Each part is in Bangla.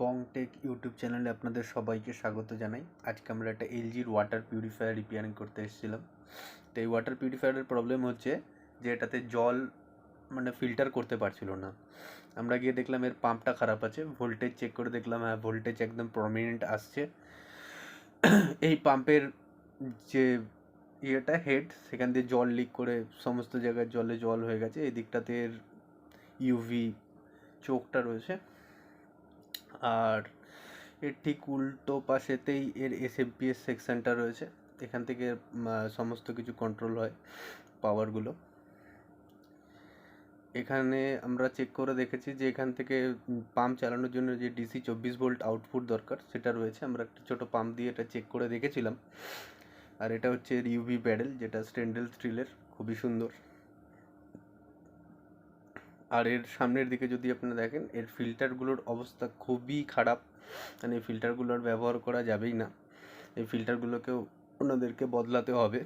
বংটেক ইউটিউব চ্যানেলে আপনাদের সবাইকে স্বাগত জানাই। আজকে আমরা একটা এলজির ওয়াটার পিউরিফায়ার রিপেয়ারিং করতে এসেছিলাম। তো এই ওয়াটার পিউরিফায়ারের প্রবলেম হচ্ছে যে এটাতে জল ফিল্টার করতে পারছিল না। আমরা গিয়ে দেখলাম এর পাম্পটা খারাপ আছে, ভোল্টেজ চেক করে দেখলাম হ্যাঁ ভোল্টেজ একদম প্রমিনেন্ট আসছে। এই পাম্পের যে হেড, সেখান দিয়ে জল লিক করে সমস্ত জায়গায় জল হয়ে গেছে। এই দিকটাতে এর ইউভি চোখটা রয়েছে, আর এর ঠিক উল্টো পাশেতেই এর এসএমপিএস সেকশনটা রয়েছে। এখান থেকে সমস্ত কিছু কন্ট্রোল হয়, পাওয়ারগুলো। এখানে আমরা চেক করে দেখেছি যে এখান থেকে পাম্প চালানোর জন্য যে ডিসি 24 ভোল্ট আউটপুট দরকার সেটা রয়েছে। আমরা একটা ছোটো পাম্প দিয়ে এটা চেক করে দেখেছিলাম। আর এটা হচ্ছে এর ইউভি প্যাডেল, যেটা স্টেনলেস স্টিলের, খুবই সুন্দর। আর এর সামনের দিকে যদি আপনারা দেখেন, এর ফিল্টারগুলোর অবস্থা খুবই খারাপ। এই ফিল্টারগুলো আর ব্যবহার করা যাবেই না। এই ফিল্টারগুলোকেও ওনাদেরকে বদলাতে হবে।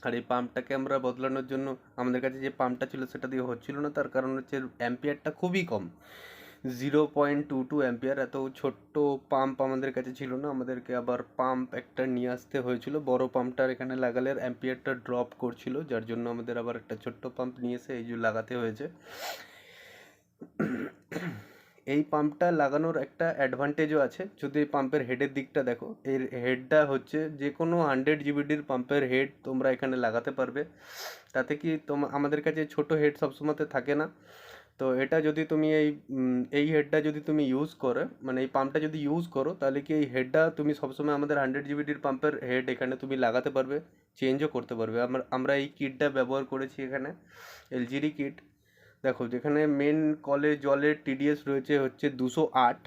আর এই পাম্পটাকে আমরা বদলানোর জন্য আমাদের কাছে যে পাম্পটা ছিল সেটা দিয়ে হচ্ছিল না। তার কারণ হচ্ছে অ্যাম্পিয়ারটা খুবই কম, 0.22 অ্যাম্পিয়ার। এত ছোট্ট পাম্প আমাদের কাছে ছিল না, আমাদেরকে আবার পাম্প একটা নিয়ে আসতে হয়েছিল। বড় পাম্পটার এখানে লাগালে অ্যাম্পিয়ারটা ড্রপ করছিল, যার জন্য আমাদের আবার একটা ছোট্ট পাম্প নিয়ে এসে এই যে লাগাতে হয়েছে। এই পাম্পটা লাগানোর একটা অ্যাডভান্টেজও আছে। যদি এই পাম্পের হেডের দিকটা দেখো, এর হেডটা হচ্ছে যে কোনো 100 জিবিডির পাম্পের হেড তোমরা এখানে লাগাতে পারবে। তাতে কি আমাদের কাছে ছোট হেড সবসময় থাকে না। তো এটা যদি তুমি এই হেডটা যদি তুমি ইউজ করো, এই পাম্পটা যদি ইউজ করো, তাহলে কি এই হেডটা তুমি সবসময় আমাদের 100 জিবিডির পাম্পের হেড এখানে তুমি লাগাতে পারবে, চেঞ্জও করতে পারবে। আমরা এই কিটটা ব্যবহার করেছি এখানে, এলজিরই কিট। দেখো, যেখানে মেন কলে জলের টিডিএস রয়েছে হচ্ছে 208।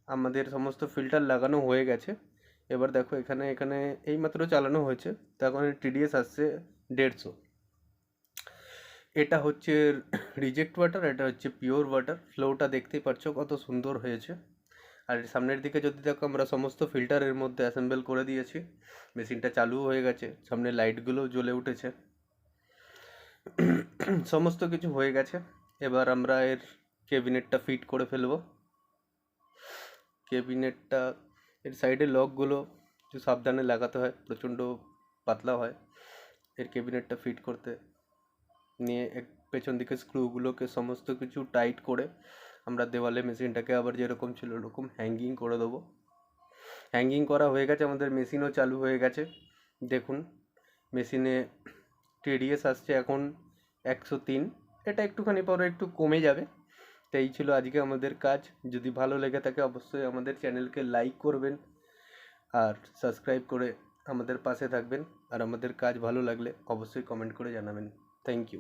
আমাদের সমস্ত ফিল্টার লাগানো হয়ে গেছে। এবার দেখো, এখানে এখানে এইমাত্র চালানো হয়েছে, তখন টিডিএস আসছে 150। এটা হচ্ছে রিজেক্ট ওয়াটার, এটা হচ্ছে পিওর ওয়াটার। ফ্লোটা দেখতেই পাচ্ছ কত সুন্দর হয়েছে। আর সামনের দিকে যদি দেখো, আমরা সমস্ত ফিল্টারের মধ্যে অ্যাসেম্বল করে দিয়েছি। মেশিনটা চালু হয়ে গেছে, সামনে লাইটগুলোও জ্বলে উঠেছে, সমস্ত কিছু হয়ে গেছে। এবার আমরা এর ক্যাবিনেটটা ফিট করে ফেলবো। ক্যাবিনেটটা এর সাইডে লকগুলো একটু সাবধানে লাগাতে হয়, প্রচণ্ড পাতলা হয়। এর ক্যাবিনেটটা ফিট করতে নিয়ে পেছন দিকে স্ক্রুগুলোকে সমস্ত কিছু টাইট করে আমরা দেওয়ালে মেশিনটাকে আবার যেরকম ছিল ওরকম হ্যাঙ্গিং করে দেবো। হ্যাঙ্গিং করা হয়ে গেছে, আমাদের মেশিনও চালু হয়ে গেছে। দেখুন, মেশিনে টিডিএস আসছে এখন 103। এটা একটুখানি পরে একটু কমে যাবে। তো এই ছিল আজকে আমাদের কাজ। যদি ভালো লেগে থাকে অবশ্যই আমাদের চ্যানেলকে লাইক করবেন আর সাবস্ক্রাইব করে আমাদের পাশে থাকবেন। আর আমাদের কাজ ভালো লাগলে অবশ্যই কমেন্ট করে জানাবেন। Thank you.